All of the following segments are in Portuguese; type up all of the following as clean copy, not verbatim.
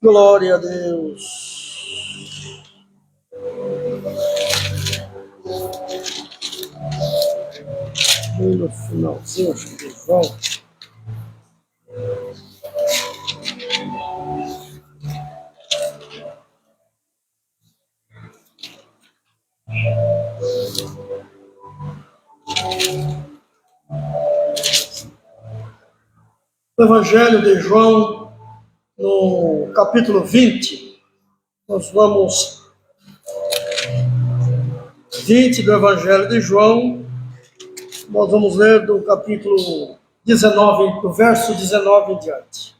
Glória a Deus. No finalzinho, acho que João. O Evangelho de João, no capítulo 20, nós vamos 20 do Evangelho de João, nós vamos ler do capítulo 19, do verso 19 em diante.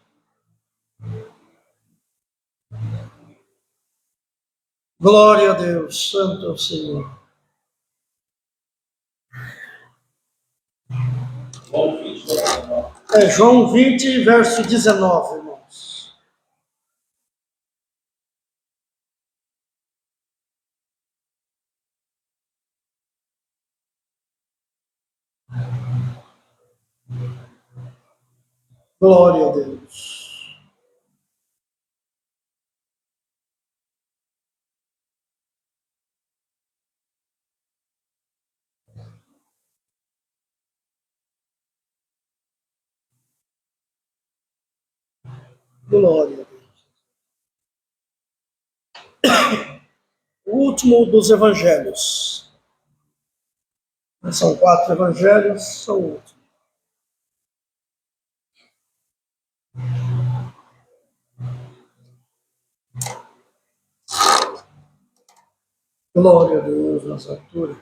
Glória a Deus, santo é o Senhor. João 20, verso 19, irmãos. Glória a Deus. Glória a Deus. O último dos evangelhos. São 4 evangelhos, são o último. Glória a Deus nas alturas.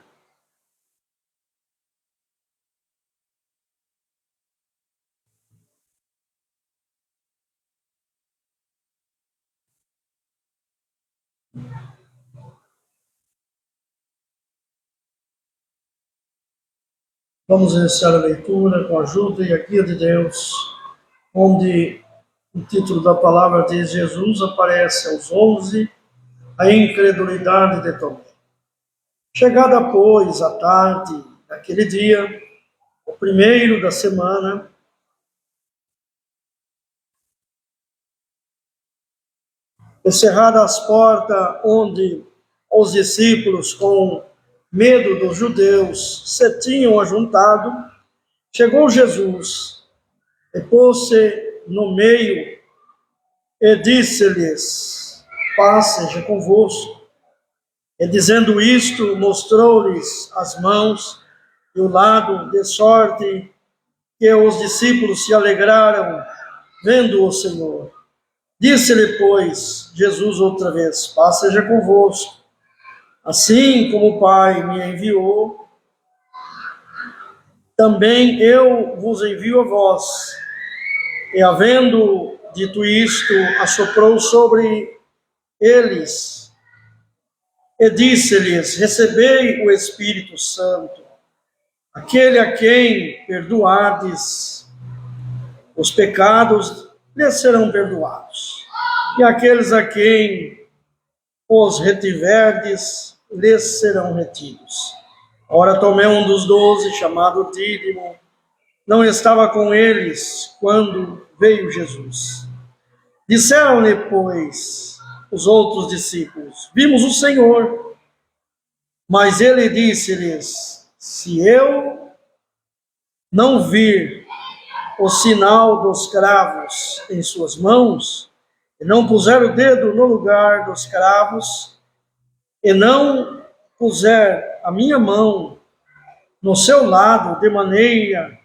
Vamos iniciar a leitura com a ajuda e a guia de Deus, onde o título da palavra diz: Jesus aparece aos 11, a incredulidade de Tomé. Chegada, pois, a tarde daquele dia, o primeiro da semana, encerradas as portas onde os discípulos, com medo dos judeus, se tinham ajuntado, chegou Jesus e pôs-se no meio e disse-lhes: paz seja convosco. E dizendo isto, mostrou-lhes as mãos e o lado, de sorte que os discípulos se alegraram vendo o Senhor. Disse-lhe, pois, Jesus outra vez: paz seja convosco. Assim como o Pai me enviou, também eu vos envio a vós. E havendo dito isto, assoprou sobre eles e disse-lhes: recebei o Espírito Santo. Aquele a quem perdoardes os pecados, lhes serão perdoados. E aqueles a quem os retiverdes, lhes serão retidos. Ora, Tomé, um dos 12, chamado Dídimo, não estava com eles quando veio Jesus. Disseram-lhe, pois, os outros discípulos: vimos o Senhor. Mas ele disse-lhes: se eu não vir o sinal dos cravos em suas mãos, e não puser o dedo no lugar dos cravos, e não puser a minha mão no seu lado, de maneira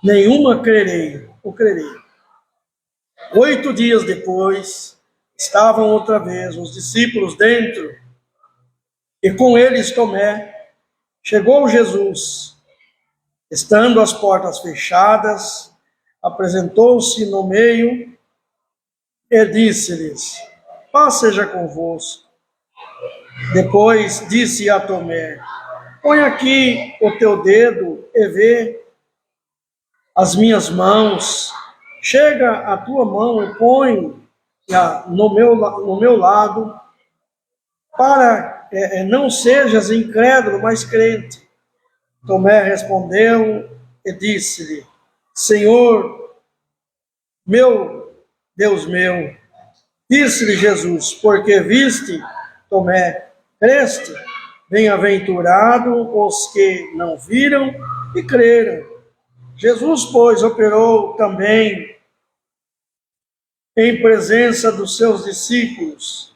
nenhuma crerei. 8 dias depois, estavam outra vez os discípulos dentro, e com eles Tomé. Chegou Jesus, estando as portas fechadas, apresentou-se no meio e disse-lhes: paz seja convosco. Depois disse a Tomé: põe aqui o teu dedo e vê as minhas mãos. Chega a tua mão e põe no meu lado, para não sejas incrédulo, mas crente. Tomé respondeu e disse-lhe: Senhor meu, Deus meu. Disse-lhe Jesus: porque viste, Tomé, creste? Bem-aventurado os que não viram e creram. Jesus, pois, operou também em presença dos seus discípulos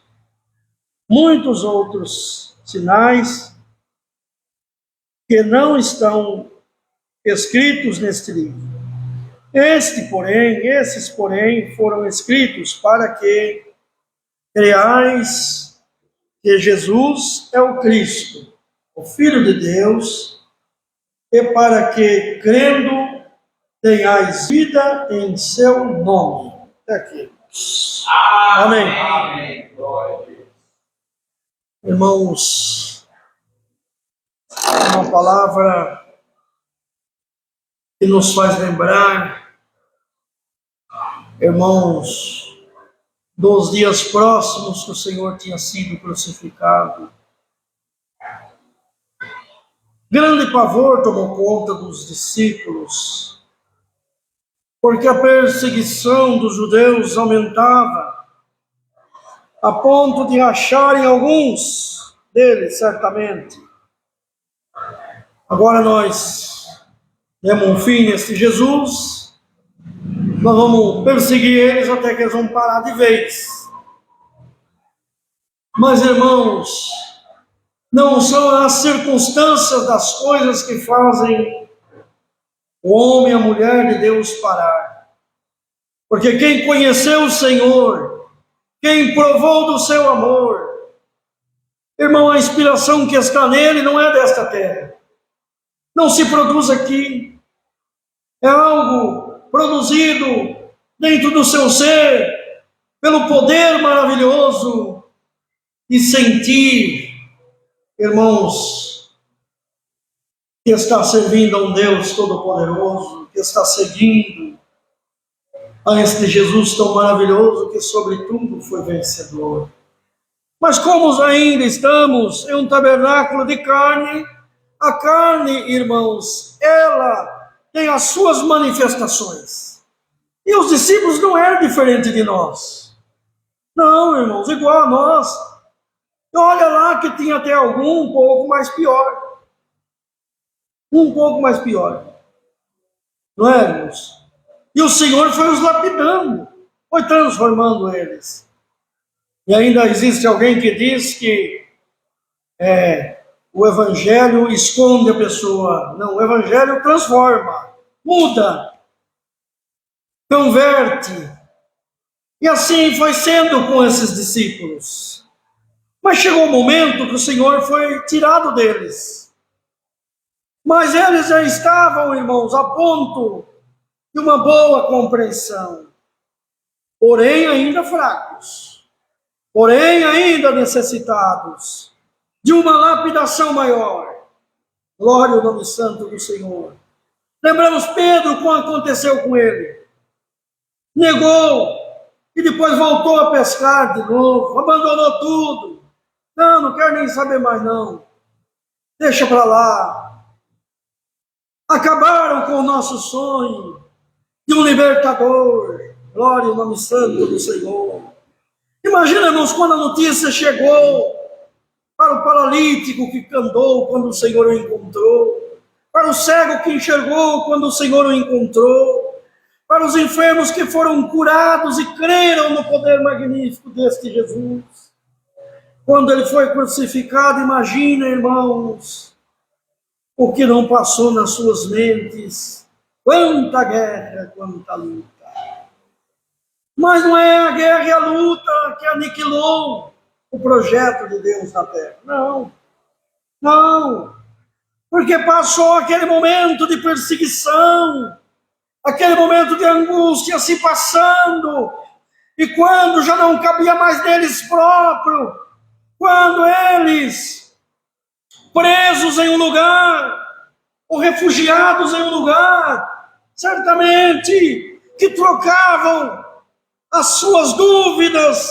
muitos outros sinais que não estão escritos neste livro. Esses, porém, foram escritos para que creais que Jesus é o Cristo, o Filho de Deus, e para que, crendo, tenhais vida em seu nome. Até aqui. Amém. Amém. Irmãos, uma palavra que nos faz lembrar, irmãos, dos dias próximos que o Senhor tinha sido crucificado. Grande pavor tomou conta dos discípulos, porque a perseguição dos judeus aumentava, a ponto de acharem alguns deles, certamente. Agora nós demos um fim neste Jesus, nós vamos perseguir eles até que eles vão parar de vez. Mas, irmãos, não são as circunstâncias das coisas que fazem o homem e a mulher de Deus parar. Porque quem conheceu o Senhor, quem provou do seu amor, irmão, a inspiração que está nele não é desta terra. Não se produz aqui. É algo produzido dentro do seu ser, pelo poder maravilhoso de sentir, irmãos, que está servindo a um Deus Todo-Poderoso, que está seguindo a este Jesus tão maravilhoso que, sobretudo, foi vencedor. Mas como ainda estamos em um tabernáculo de carne, a carne, irmãos, ela tem as suas manifestações. E os discípulos não eram diferentes de nós. Não, irmãos, igual a nós. Olha lá que tinha até algum um pouco mais pior. Um pouco mais pior. Não é, irmãos? E o Senhor foi os lapidando, foi transformando eles. E ainda existe alguém que diz que o Evangelho esconde a pessoa. Não, o Evangelho transforma, muda, converte. E assim foi sendo com esses discípulos. Mas chegou o momento que o Senhor foi tirado deles. Mas eles já estavam, irmãos, a ponto de uma boa compreensão. Porém, ainda fracos. Porém, ainda necessitados de uma lapidação maior. Glória ao nome santo do Senhor. Lembramos Pedro quando aconteceu com ele. Negou e depois voltou a pescar de novo, abandonou tudo. Não quero nem saber mais não. Deixa para lá. Acabaram com o nosso sonho de um libertador. Glória ao nome santo do Senhor. Imagina, irmãos, quando a notícia chegou para o paralítico que andou quando o Senhor o encontrou, para o cego que enxergou quando o Senhor o encontrou, para os enfermos que foram curados e creram no poder magnífico deste Jesus. Quando ele foi crucificado, imagina, irmãos, o que não passou nas suas mentes. Quanta guerra, quanta luta. Mas não é a guerra e a luta que aniquilou o projeto de Deus na terra. Não. Porque passou aquele momento de perseguição, aquele momento de angústia se passando, e quando já não cabia mais deles próprios, quando eles, presos em um lugar, ou refugiados em um lugar, certamente que trocavam as suas dúvidas,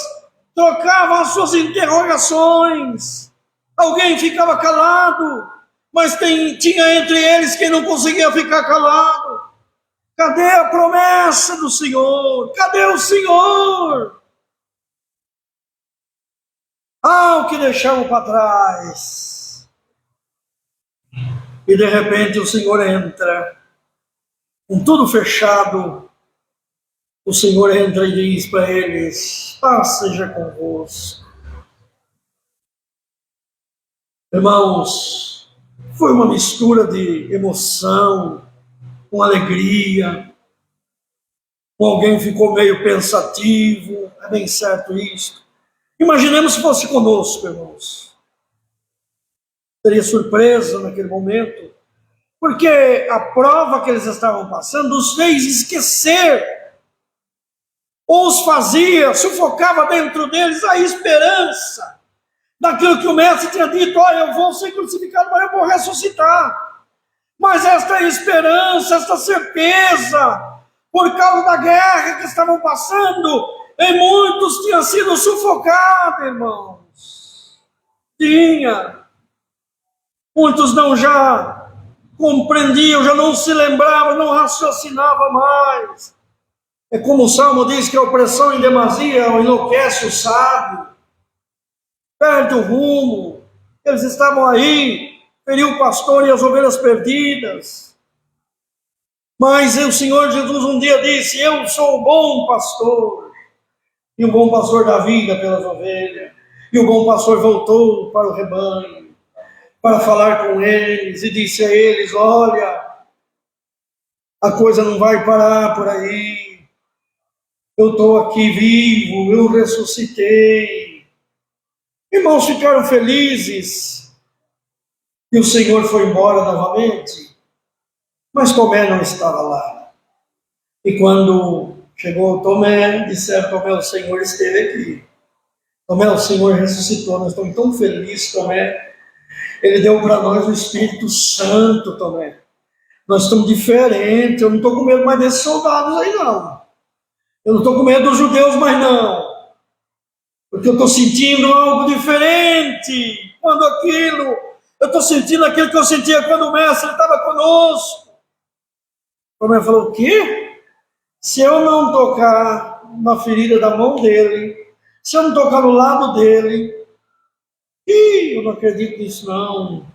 trocavam as suas interrogações, alguém ficava calado, mas tinha entre eles quem não conseguia ficar calado. Cadê a promessa do Senhor? Cadê o Senhor? o que deixamos para trás. E de repente o Senhor entra, com tudo fechado, o Senhor entra e diz para eles: paz seja convosco. Irmãos, foi uma mistura de emoção, com alegria, com alguém ficou meio pensativo, é bem certo isso. Imaginemos se fosse conosco, irmãos. Teria surpresa naquele momento, porque a prova que eles estavam passando os fez esquecer, ou os fazia, sufocava dentro deles a esperança daquilo que o mestre tinha dito: olha, eu vou ser crucificado, mas eu vou ressuscitar. Mas esta esperança, esta certeza, por causa da guerra que estavam passando, em muitos tinha sido sufocada, irmãos. Tinha. Muitos não já compreendiam, já não se lembravam, não raciocinavam mais. É como o Salmo diz que a opressão em demasia enlouquece o sábio, perde o rumo. Eles estavam aí, feriu o pastor e as ovelhas perdidas. Mas o Senhor Jesus um dia disse: eu sou o bom pastor, e o bom pastor dá vida pelas ovelhas. E o bom pastor voltou para o rebanho, para falar com eles, e disse a eles: olha, a coisa não vai parar por aí, eu estou aqui vivo, eu ressuscitei. Irmãos ficaram felizes, e o Senhor foi embora novamente, mas Tomé não estava lá. E quando chegou Tomé, disseram: Tomé, o Senhor esteve aqui. Tomé, o Senhor ressuscitou, nós estamos tão felizes, Tomé. Ele deu para nós o Espírito Santo, Tomé. Nós estamos diferentes, eu não estou com medo mais desses soldados aí, não. Eu não estou com medo dos judeus mais, não. Porque eu estou sentindo algo diferente. Quando aquilo, eu estou sentindo aquilo que eu sentia quando o mestre estava conosco. Tomé falou: o quê? Se eu não tocar na ferida da mão dele, se eu não tocar no lado dele, eu não acredito nisso, não.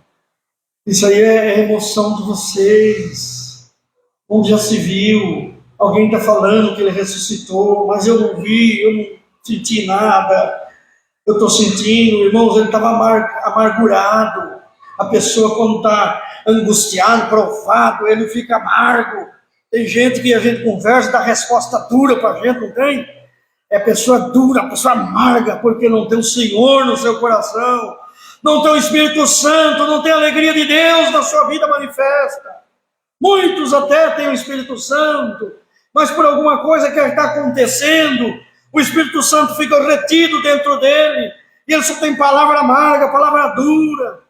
Isso aí é emoção de vocês. Onde já se viu, alguém está falando que ele ressuscitou, mas eu não vi, eu não senti nada. Eu estou sentindo, irmãos, ele estava amargurado. A pessoa, quando está angustiado, provado, ele fica amargo. Tem gente que a gente conversa, dá resposta dura para a gente, não tem? É pessoa dura, pessoa amarga, porque não tem o Senhor no seu coração, não tem o Espírito Santo, não tem a alegria de Deus na sua vida manifesta. Muitos até têm o Espírito Santo, mas por alguma coisa que está acontecendo, o Espírito Santo fica retido dentro dele, e ele só tem palavra amarga, palavra dura.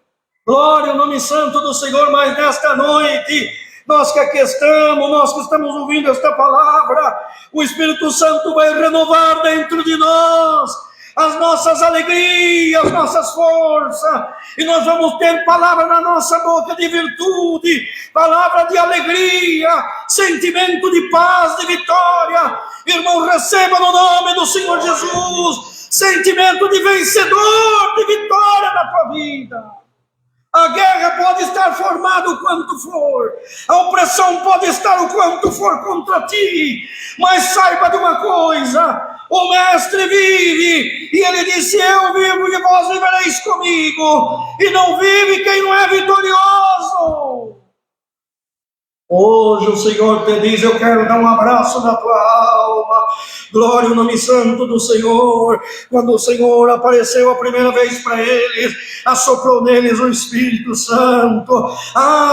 Glória ao nome santo do Senhor. Mas nesta noite, nós que aqui estamos, nós que estamos ouvindo esta palavra, o Espírito Santo vai renovar dentro de nós as nossas alegrias, as nossas forças, e nós vamos ter palavra na nossa boca de virtude, palavra de alegria, sentimento de paz, de vitória. Irmão, receba no nome do Senhor Jesus sentimento de vencedor, de vitória na tua vida. A guerra pode estar formada o quanto for, a opressão pode estar o quanto for contra ti, mas saiba de uma coisa: o Mestre vive, e ele disse: eu vivo e vós vivereis comigo, e não vive quem não é vitorioso. Hoje o Senhor te diz: eu quero dar um abraço na tua alma. Glória ao nome santo do Senhor. Quando o Senhor apareceu a primeira vez para eles, assoprou neles o Espírito Santo.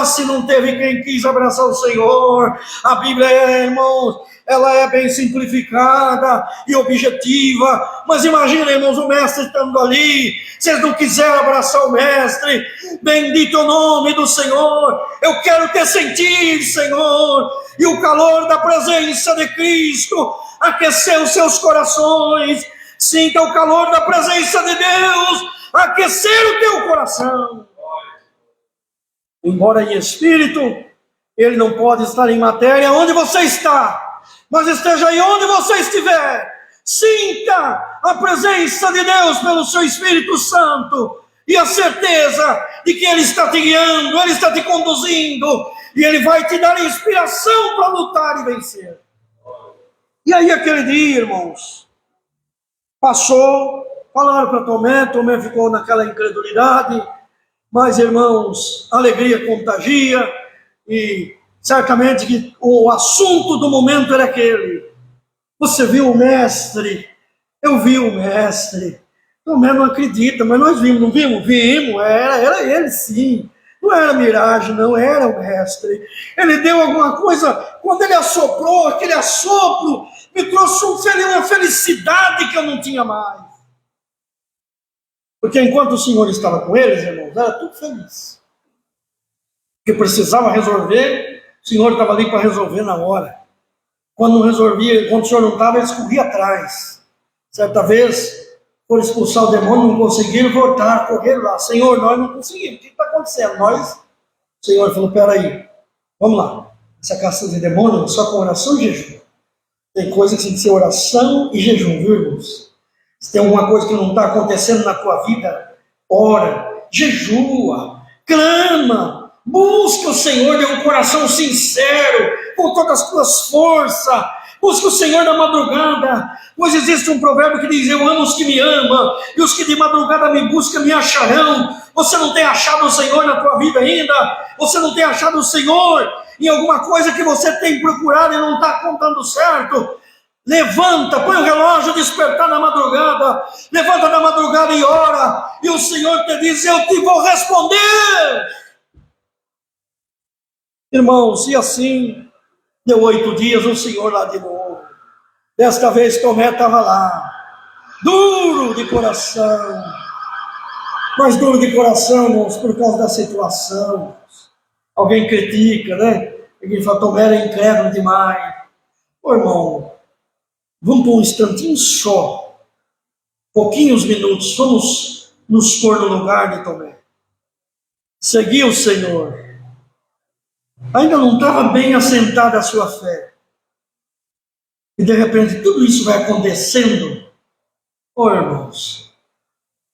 Se não teve quem quis abraçar o Senhor. A Bíblia, irmãos, ela é bem simplificada e objetiva, mas imagina, irmãos, o mestre estando ali, vocês não quiseram abraçar o mestre. Bendito é o nome do Senhor. Eu quero te sentir, Senhor, e o calor da presença de Cristo aquecer os seus corações. Sinta o calor da presença de Deus aquecer o teu coração. Embora em espírito, ele não pode estar em matéria onde você está, mas esteja aí onde você estiver, Sinta a presença de Deus pelo seu Espírito Santo e a certeza de que Ele está te guiando, Ele está te conduzindo e Ele vai te dar inspiração para lutar e vencer. E aí aquele dia, irmãos, passou, falaram para Tomé, Tomé ficou naquela incredulidade, mas, irmãos, a alegria contagia e certamente que o assunto do momento era aquele. Você viu o mestre? Eu vi o mestre. Tomé não acredita, mas nós vimos, não vimos? Vimos, era ele sim. Não era miragem, não, era o mestre. Ele deu alguma coisa, quando ele assoprou, aquele assopro me trouxe uma felicidade que eu não tinha mais. Porque enquanto o Senhor estava com eles, irmãos, era tudo feliz. Porque precisava resolver, o Senhor estava ali para resolver na hora. Quando não resolvia, quando o Senhor não estava, eles corriam atrás. Certa vez, foram expulsar o demônio, não conseguiram voltar, correram lá. Senhor, nós não conseguimos, o que está acontecendo? O Senhor falou, peraí, vamos lá. Essa caça de demônio é só com oração e jejum. Tem coisa que tem que ser oração e jejum, viu, irmãos? Se tem alguma coisa que não está acontecendo na tua vida, ora, jejua, clama, busca o Senhor de um coração sincero, com todas as tuas forças, busca o Senhor na madrugada, pois existe um provérbio que diz, eu amo os que me amam, e os que de madrugada me buscam me acharão. Você não tem achado o Senhor na tua vida ainda? Você não tem achado o Senhor em alguma coisa que você tem procurado e não está contando certo? Levanta, põe o relógio despertar na madrugada, levanta na madrugada e ora, e o Senhor te diz, eu te vou responder. Irmãos, e assim, deu 8 dias, o Senhor lá de novo. Desta vez Tomé estava lá, duro de coração, mas duro de coração, irmãos, por causa da situação. Alguém critica, né? Alguém fala, Tomé era incrédulo demais. Ô irmão, vamos por um instantinho só, pouquinhos minutos, vamos nos pôr no lugar de Tomé. Seguir o Senhor. Ainda não estava bem assentada a sua fé. E de repente tudo isso vai acontecendo. Ô irmãos,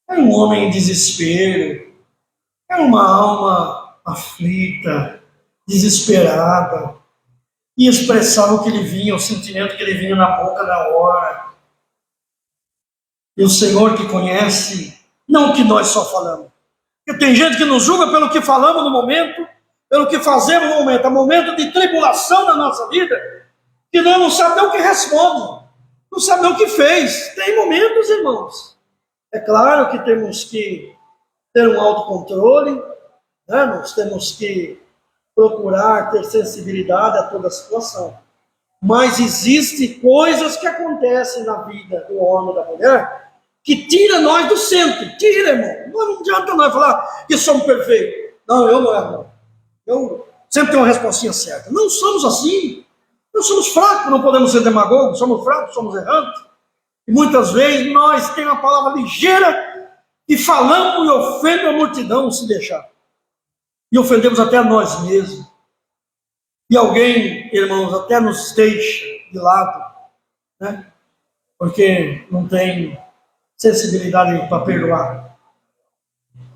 era um homem em desespero, era uma alma aflita, desesperada, e expressava o que ele vinha, o sentimento que ele vinha na boca na hora. E o Senhor que conhece, não o que nós só falamos. Porque tem gente que nos julga pelo que falamos no momento, pelo que fazemos no momento. É momento de tribulação na nossa vida, que nós não sabemos o que responde, não sabemos o que fez. Tem momentos, irmãos. É claro que temos que ter um autocontrole, né? Nós temos que procurar ter sensibilidade a toda a situação. Mas existem coisas que acontecem na vida do homem e da mulher que tira nós do centro. Tira, irmão. Não adianta nós falar que somos perfeitos. Não, eu não erro. Eu sempre tenho uma respostinha certa. Não somos assim. Nós somos fracos, não podemos ser demagogos. Somos fracos, somos errantes. E muitas vezes nós temos uma palavra ligeira e falamos e ofendemos a multidão se deixar. E ofendemos até a nós mesmos. E alguém, irmãos, até nos deixa de lado, né? Porque não tem sensibilidade para perdoar.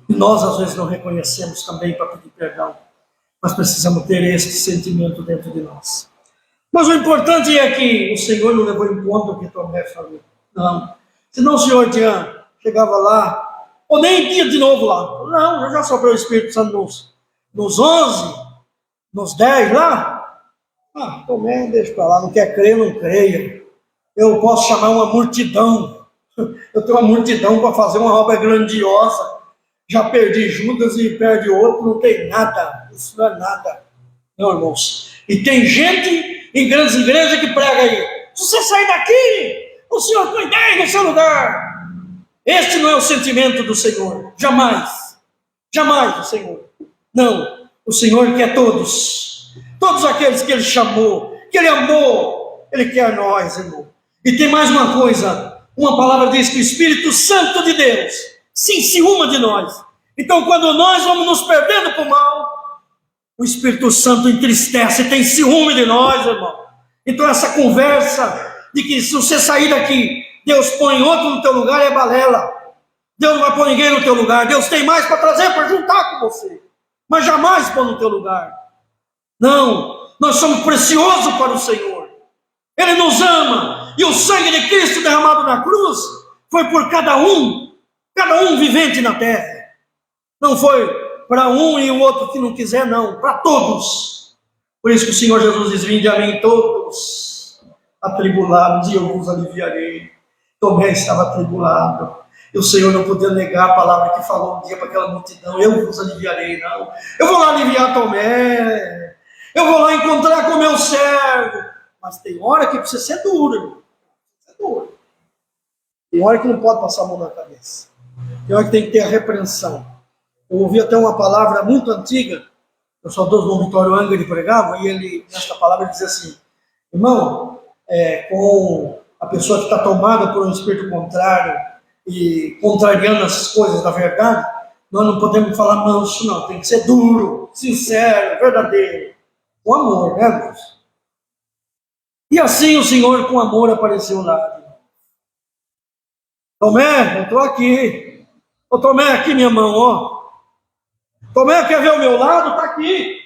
E nós, às vezes, não reconhecemos também para pedir perdão. Mas precisamos ter esse sentimento dentro de nós. Mas o importante é que o Senhor não levou em conta o que Tomé falou. Não. Senão o Senhor chegava lá, ou nem ia de novo lá. Não, já sobrou o Espírito Santo nos 11, nos 10 lá. Tomé, deixa para lá, não quer crer, não creia. Eu posso chamar uma multidão. Eu tenho uma multidão para fazer uma obra grandiosa. Já perdi Judas e perde outro, não tem nada. Isso não é nada. Não, irmãos. E tem gente em grandes igrejas que prega aí. Se você sair daqui, o Senhor põe 10 no seu lugar. Este não é o sentimento do Senhor. Jamais. Jamais o Senhor. Não. O Senhor quer todos. Todos aqueles que Ele chamou, que Ele amou. Ele quer nós, irmão. E tem mais uma coisa. Uma palavra diz que o Espírito Santo de Deus se enciuma de nós. Então, quando nós vamos nos perdendo para o mal, o Espírito Santo entristece, tem ciúme de nós, irmão. Então, essa conversa de que se você sair daqui, Deus põe outro no teu lugar, é balela. Deus não vai pôr ninguém no teu lugar. Deus tem mais para trazer, para juntar com você, mas jamais pôr no teu lugar. Não, nós somos preciosos para o Senhor. Ele nos ama, e o sangue de Cristo derramado na cruz foi por cada um vivente na terra. Não foi para um e o outro que não quiser, não, para todos. Por isso que o Senhor Jesus diz: vinde a mim todos atribulados e eu vos aliviarei. Tomé estava atribulado, e o Senhor não podia negar a palavra que falou um dia para aquela multidão: eu vos aliviarei. Não, eu vou lá aliviar Tomé, eu vou lá encontrar com o meu servo. Mas tem hora que precisa ser duro, irmão. É duro. Tem hora que não pode passar a mão na cabeça. Tem hora que tem que ter a repreensão. Eu ouvi até uma palavra muito antiga, o saudoso Dom Vitório Angel ele pregava, e ele, nesta palavra, ele dizia assim: irmão, com a pessoa que está tomada por um espírito contrário e contrariando as coisas da verdade, nós não podemos falar manso, não. Tem que ser duro, sincero, verdadeiro, com amor, né, irmãos? E assim o Senhor com amor apareceu lá. Tomé, eu estou aqui. Ô Tomé, aqui minha mão, ó. Tomé, quer ver o meu lado? Está aqui.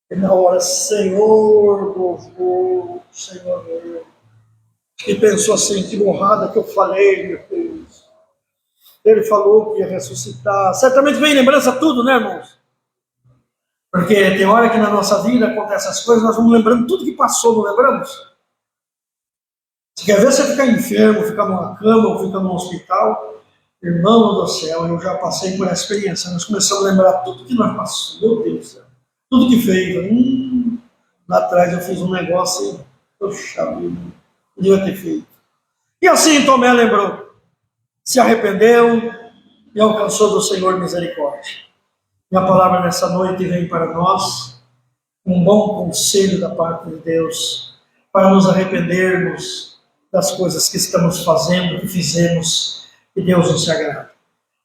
E na hora, Senhor, louvor, Senhor meu. E pensou assim: que borrada que eu falei, meu Deus. Ele falou que ia ressuscitar. Certamente vem lembrança tudo, né, irmãos? Porque tem hora que na nossa vida acontecem essas coisas, nós vamos lembrando tudo que passou, não lembramos? Se quer ver você ficar enfermo, ficar numa cama ou ficar num hospital, irmão do céu, eu já passei por essa experiência. Nós começamos a lembrar tudo que nós passamos, meu Deus do céu. Tudo que fez. Lá atrás eu fiz um negócio, poxa vida, não devia ter feito. E assim Tomé lembrou, se arrependeu e alcançou do Senhor misericórdia. E a palavra nessa noite vem para nós um bom conselho da parte de Deus, para nos arrependermos das coisas que estamos fazendo, que fizemos, que Deus não se agrada.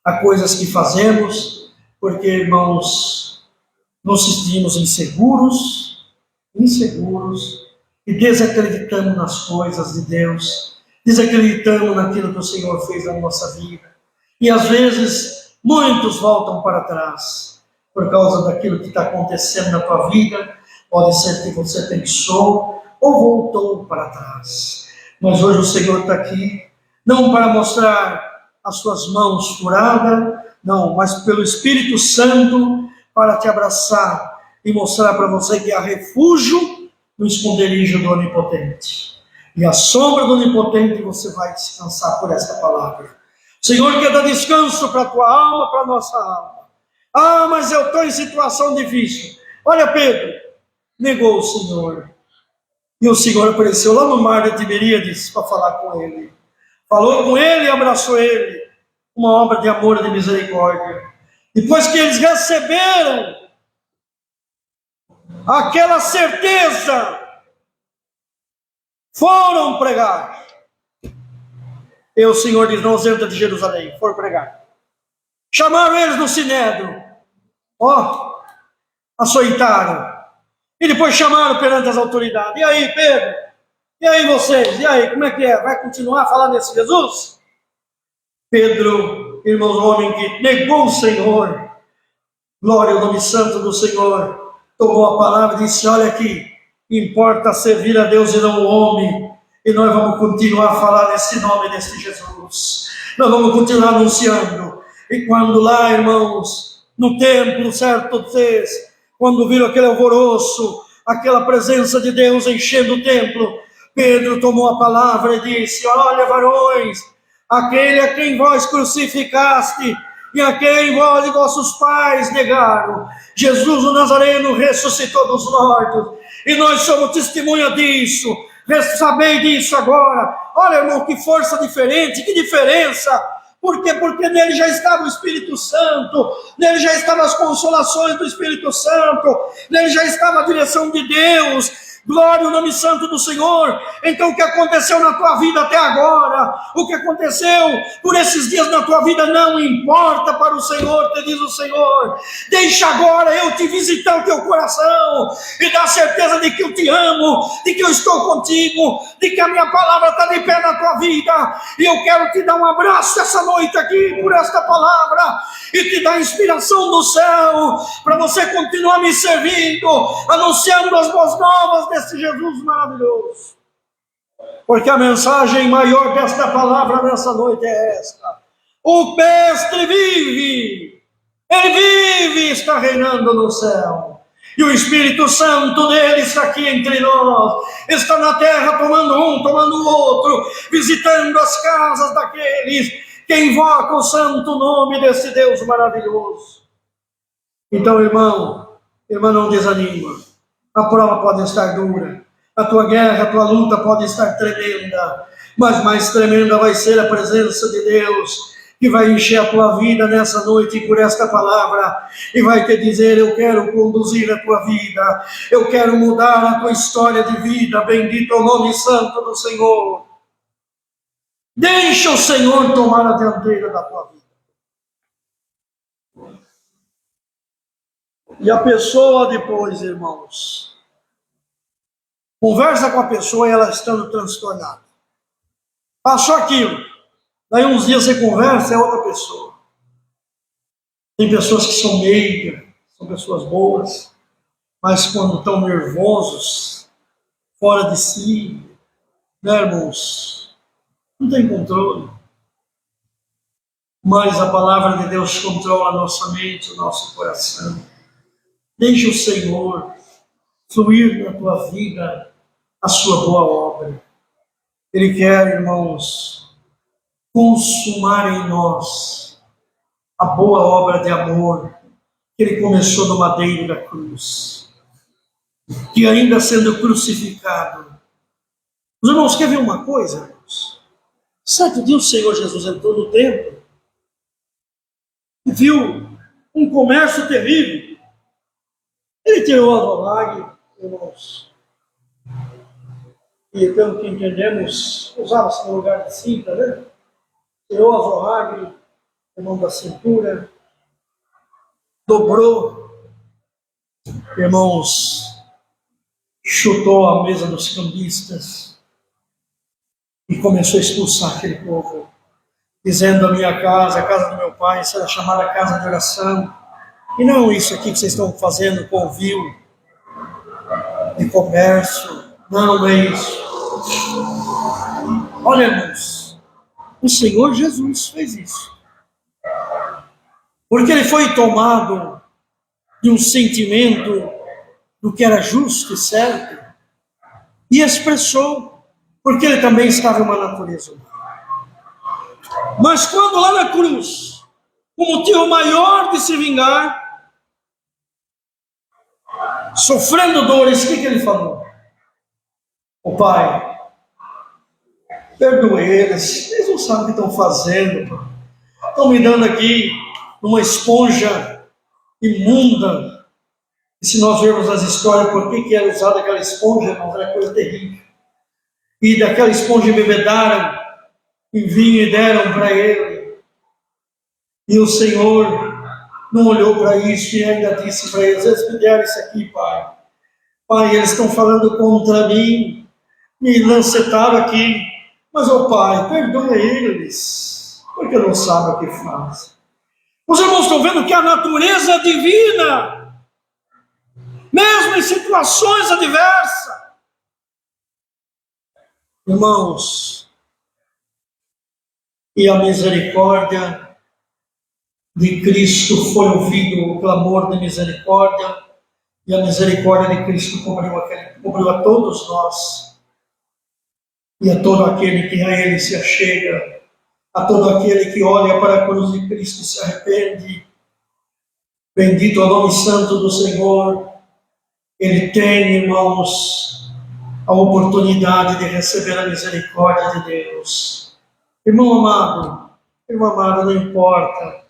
Há coisas que fazemos porque, irmãos, nos sentimos inseguros, e desacreditamos nas coisas de Deus, desacreditamos naquilo que o Senhor fez na nossa vida. E às vezes, muitos voltam para trás, por causa daquilo que está acontecendo na tua vida. Pode ser que você pensou ou voltou para trás. Mas hoje o Senhor está aqui, não para mostrar as suas mãos furadas, não, mas pelo Espírito Santo, para te abraçar e mostrar para você que há refúgio no esconderijo do Onipotente. E à sombra do Onipotente você vai descansar por esta palavra. O Senhor quer dar descanso para a tua alma, para a nossa alma. Ah, mas eu estou em situação difícil. Olha, Pedro, negou o Senhor. E o Senhor apareceu lá no mar de Tiberíades para falar com ele. Falou com ele e abraçou ele. Uma obra de amor e de misericórdia. Depois que eles receberam aquela certeza, foram pregar. E o Senhor diz: não ausenta de Jerusalém, foram pregar. Chamaram eles no sinédrio, açoitaram, e depois chamaram perante as autoridades. E aí, Pedro? E aí vocês? E aí, como é que é? Vai continuar a falar desse Jesus? Pedro, irmãos, homem que negou o Senhor, glória ao nome santo do Senhor, tomou a palavra e disse: olha aqui, importa servir a Deus e não o homem, e nós vamos continuar a falar nesse nome, desse Jesus. Nós vamos continuar anunciando. E quando lá, irmãos, no templo, certo vez, quando viram aquele alvoroço, aquela presença de Deus enchendo o templo, Pedro tomou a palavra e disse: olha, varões, aquele a quem vós crucificaste e a quem vós e vossos pais negaram, Jesus o Nazareno ressuscitou dos mortos, e nós somos testemunha disso. Sabei disso agora. Olha, irmão, que força diferente, que diferença. Por quê? Porque nele já estava o Espírito Santo, nele já estavam as consolações do Espírito Santo, nele já estava a direção de Deus, Glória ao nome santo do Senhor. Então o que aconteceu na tua vida até agora, o que aconteceu por esses dias na tua vida não importa para o Senhor, te diz o Senhor. Deixa agora eu te visitar o teu coração e dar certeza de que eu te amo, de que eu estou contigo, de que a minha palavra está de pé na tua vida. E eu quero te dar um abraço essa noite aqui por esta palavra e te dar inspiração do céu para você continuar me servindo, anunciando as boas novas desse Jesus maravilhoso. Porque a mensagem maior desta palavra nessa noite é esta: o Mestre vive, Ele vive e está reinando no céu. E o Espírito Santo dele está aqui entre nós, está na terra tomando um, tomando o outro, visitando as casas daqueles que invocam o santo nome desse Deus maravilhoso. Então, irmão, irmã, não desanima. A prova pode estar dura, a tua guerra, a tua luta pode estar tremenda, mas mais tremenda vai ser a presença de Deus, que vai encher a tua vida nessa noite por esta palavra, e vai te dizer: eu quero conduzir a tua vida, eu quero mudar a tua história de vida. Bendito é o nome santo do Senhor. Deixa o Senhor tomar a dianteira da tua vida. E a pessoa depois, irmãos, conversa com a pessoa e ela estando transtornada. Passou aquilo. Daí uns dias você conversa, é outra pessoa. Tem pessoas que são meigas, são pessoas boas, mas quando estão nervosos, fora de si, né, irmãos, não tem controle. Mas a palavra de Deus controla a nossa mente, o nosso coração. Deixe o Senhor fluir na tua vida a sua boa obra. Ele quer, irmãos, consumar em nós a boa obra de amor que Ele começou no madeiro da cruz, que ainda sendo crucificado. Os irmãos, quer ver uma coisa, irmãos? Certo dia o Senhor Jesus entrou no templo e viu um comércio terrível. Ele tirou a alvará, irmãos, e pelo que entendemos, usava-se no lugar de cinta, né? Tirou a alvará, irmão, da cintura, dobrou, irmãos, chutou a mesa dos cambistas e começou a expulsar aquele povo, dizendo: a minha casa, a casa do meu pai, será chamada casa de oração. E não isso aqui que vocês estão fazendo, convívio de comércio. Não é isso. Olha, irmãos, o Senhor Jesus fez isso. Porque Ele foi tomado de um sentimento do que era justo e certo e expressou, porque Ele também estava em uma natureza humana. Mas quando lá na cruz, o motivo maior de se vingar, sofrendo dores, o que Ele falou? O Pai, perdoe eles não sabem o que estão fazendo, estão me dando aqui uma esponja imunda. E se nós vermos as histórias, por que era usada aquela esponja, irmãos, era coisa terrível. E daquela esponja embebedaram em vinho e deram para ele. E o Senhor não olhou para isso e ainda disse para eles: eles me deram isso aqui, Pai. Pai, eles estão falando contra mim, me lancetaram aqui. Mas, ó Pai, perdoa eles, porque não sabem o que fazem. Os irmãos estão vendo que a natureza divina, mesmo em situações adversas, irmãos, e a misericórdia de Cristo foi ouvido, o clamor de misericórdia, e a misericórdia de Cristo cobriu a todos nós, e a todo aquele que a Ele se achega, a todo aquele que olha para a cruz de Cristo e se arrepende. Bendito é o nome santo do Senhor. Ele tem, irmãos, a oportunidade de receber a misericórdia de Deus. Irmão amado, não importa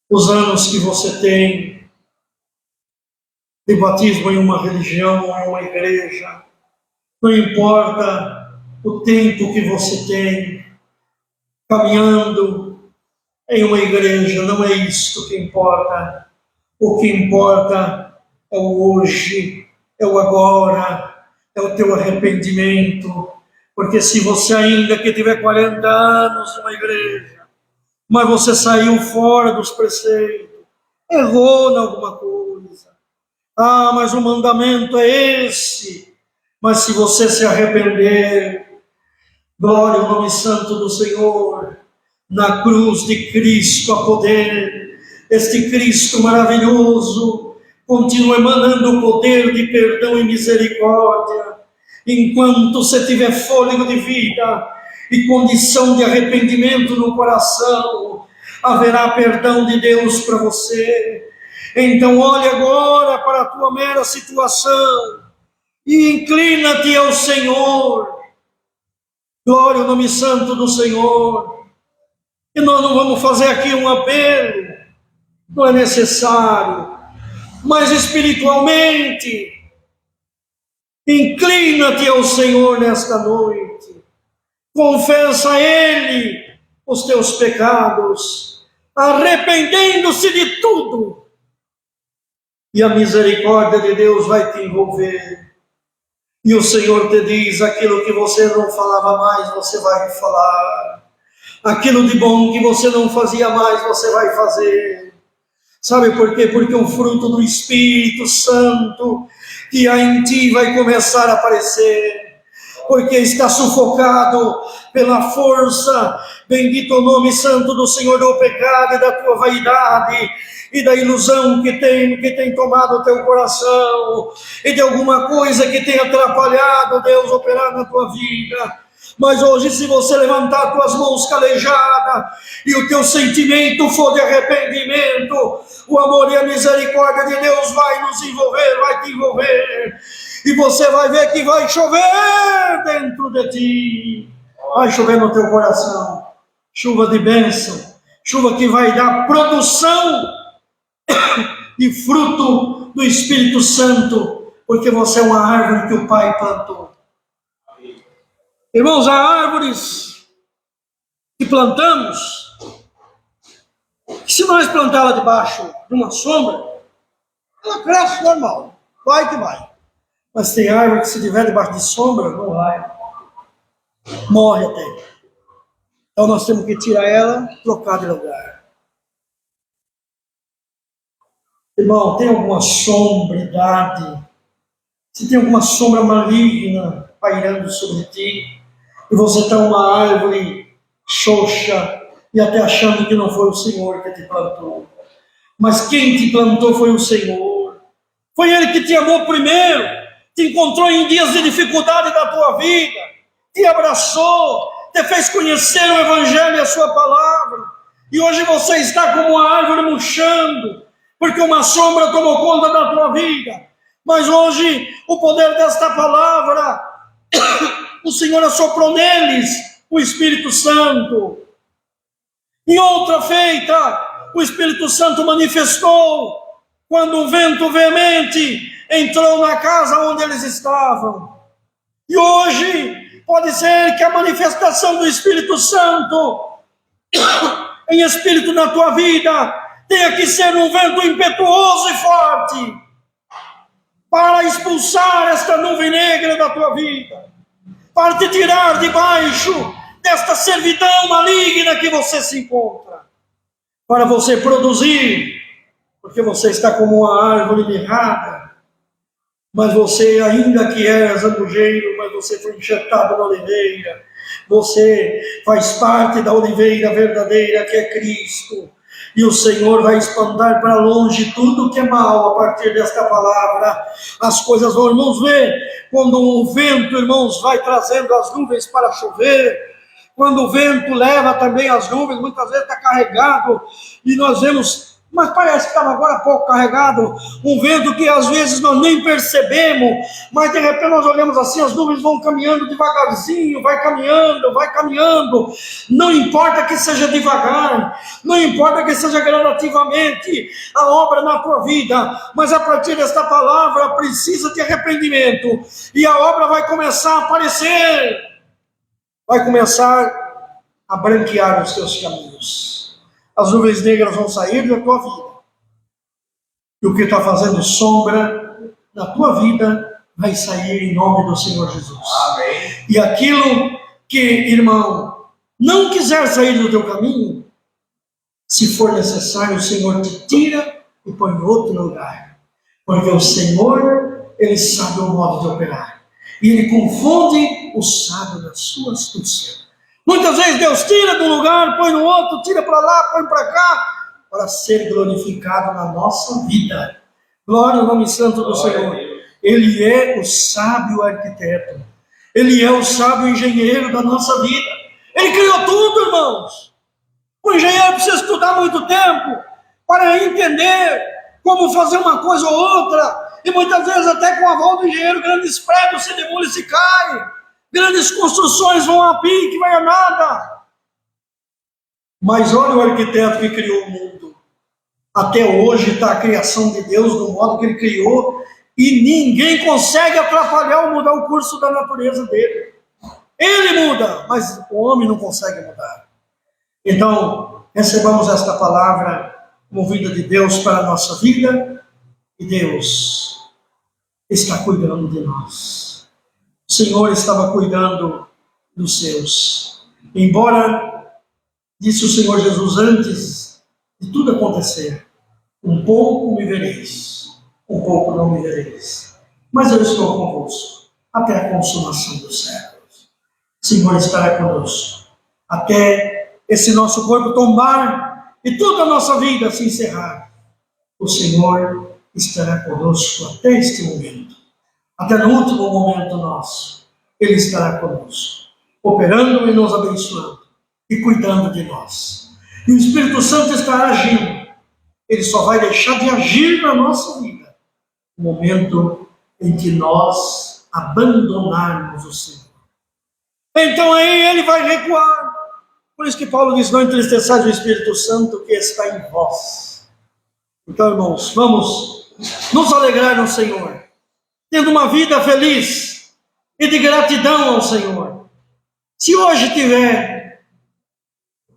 os anos que você tem, de batismo em uma religião ou em uma igreja. Não importa o tempo que você tem caminhando em uma igreja, não é isto que importa. O que importa é o hoje, é o agora, é o teu arrependimento. Porque se você ainda que tiver 40 anos numa igreja, mas você saiu fora dos preceitos, errou em alguma coisa. Ah, mas o mandamento é esse. Mas se você se arrepender, glória ao nome santo do Senhor, na cruz de Cristo há poder. Este Cristo maravilhoso continua emanando o poder de perdão e misericórdia. Enquanto você tiver fôlego de vida e condição de arrependimento no coração, haverá perdão de Deus para você. Então olhe agora para a tua mera situação e inclina-te ao Senhor. Glória ao nome santo do Senhor. E nós não vamos fazer aqui um apelo, não é necessário, mas espiritualmente, inclina-te ao Senhor nesta noite, confessa a Ele os teus pecados, arrependendo-se de tudo, e a misericórdia de Deus vai te envolver. E o Senhor te diz: aquilo que você não falava mais, você vai falar. Aquilo de bom que você não fazia mais, você vai fazer. Sabe por quê? Porque o fruto do Espírito Santo que há em ti vai começar a aparecer. Porque está sufocado pela força, bendito o nome santo do Senhor, do pecado e da tua vaidade, e da ilusão que tem tomado o teu coração, e de alguma coisa que tem atrapalhado Deus operar na tua vida. Mas hoje, se você levantar tuas mãos calejadas e o teu sentimento for de arrependimento, o amor e a misericórdia de Deus vai nos envolver, vai te envolver, e você vai ver que vai chover dentro de ti, vai chover no teu coração, chuva de bênção, chuva que vai dar produção e fruto do Espírito Santo, porque você é uma árvore que o Pai plantou. Irmãos, há árvores que plantamos, que se nós plantá-la debaixo de uma sombra, ela cresce normal, vai que vai. Mas tem árvore que se tiver debaixo de sombra, não vai. Morre até. Então nós temos que tirar ela, trocar de lugar. Irmão, tem alguma sombridade? Se tem alguma sombra maligna pairando sobre ti, e você está uma árvore xoxa, e até achando que não foi o Senhor que te plantou. Mas quem te plantou foi o Senhor. Foi Ele que te amou primeiro, te encontrou em dias de dificuldade da tua vida, te abraçou, te fez conhecer o Evangelho e a sua palavra, e hoje você está como uma árvore murchando, porque uma sombra tomou conta da tua vida. Mas hoje, o poder desta palavra, o Senhor assoprou neles o Espírito Santo. Em outra feita, o Espírito Santo manifestou quando um vento veemente entrou na casa onde eles estavam. E hoje, pode ser que a manifestação do Espírito Santo em Espírito na tua vida tenha que ser um vento impetuoso e forte, para expulsar esta nuvem negra da tua vida, para te tirar debaixo desta servidão maligna que você se encontra, para você produzir, porque você está como uma árvore mirrada, mas você, ainda que é zambujeiro, mas você foi enxertado na oliveira, você faz parte da oliveira verdadeira que é Cristo. E o Senhor vai espantar para longe tudo que é mal a partir desta palavra. As coisas vão, irmãos, ver quando o vento, irmãos, vai trazendo as nuvens para chover. Quando o vento leva também as nuvens, muitas vezes está carregado, e nós vemos Mas parece que estava agora há pouco carregado, um vento que às vezes nós nem percebemos, mas de repente nós olhamos assim, as nuvens vão caminhando devagarzinho, vai caminhando. Não importa que seja devagar, não importa que seja gradativamente a obra na tua vida, mas a partir desta palavra precisa de arrependimento, e a obra vai começar a aparecer, vai começar a branquear os teus caminhos. As nuvens negras vão sair da tua vida. E o que está fazendo sombra na tua vida vai sair em nome do Senhor Jesus. Amém. E aquilo que, irmão, não quiser sair do teu caminho, se for necessário, o Senhor te tira e põe em outro lugar. Porque o Senhor, Ele sabe o modo de operar. E Ele confunde o sábio da sua astúcia. Muitas vezes Deus tira de um lugar, põe no outro, tira para lá, põe para cá, para ser glorificado na nossa vida. Glória ao nome santo do Senhor. Ele é o sábio arquiteto. Ele é o sábio engenheiro da nossa vida. Ele criou tudo, irmãos. O engenheiro precisa estudar muito tempo para entender como fazer uma coisa ou outra. E muitas vezes até com a aval do engenheiro, grandes prédios se demolem e se caem. Grandes construções vão a pique, vai a nada. Mas olha o arquiteto que criou o mundo. Até hoje está a criação de Deus do modo que Ele criou, e ninguém consegue atrapalhar ou mudar o curso da natureza dele. Ele muda, mas o homem não consegue mudar. Então, recebamos esta palavra movida de Deus para a nossa vida, e Deus está cuidando de nós. O Senhor estava cuidando dos seus. Embora, disse o Senhor Jesus antes de tudo acontecer, um pouco me vereis, um pouco não me vereis. Mas eu estou convosco até a consumação dos séculos. O Senhor estará conosco até esse nosso corpo tombar e toda a nossa vida se encerrar. O Senhor estará conosco até este momento. Até no último momento nosso, Ele estará conosco, operando e nos abençoando e cuidando de nós. E o Espírito Santo estará agindo. Ele só vai deixar de agir na nossa vida no momento em que nós abandonarmos o Senhor. Então aí Ele vai recuar. Por isso que Paulo diz: não entristeçais o Espírito Santo que está em vós. Então, irmãos, vamos nos alegrar no Senhor, tendo uma vida feliz e de gratidão ao Senhor. Se hoje tiver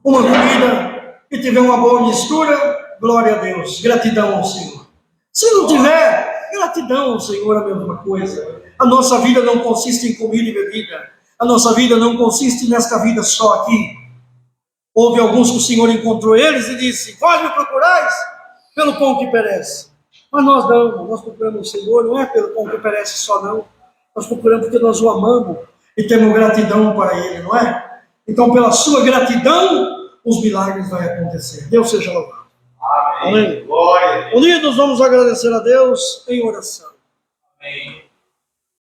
uma comida e tiver uma boa mistura, glória a Deus, gratidão ao Senhor. Se não tiver, gratidão ao Senhor, a mesma coisa. A nossa vida não consiste em comida e bebida. A nossa vida não consiste nesta vida só aqui. Houve alguns que o Senhor encontrou eles e disse: vós me procurais pelo pão que perece. Mas nós não, nós procuramos o Senhor, não é pelo pão que perece só não. Nós procuramos porque nós o amamos e temos gratidão para Ele, não é? Então, pela sua gratidão, os milagres vão acontecer. Deus seja louvado. Amém. Amém. Unidos, vamos agradecer a Deus em oração. Amém.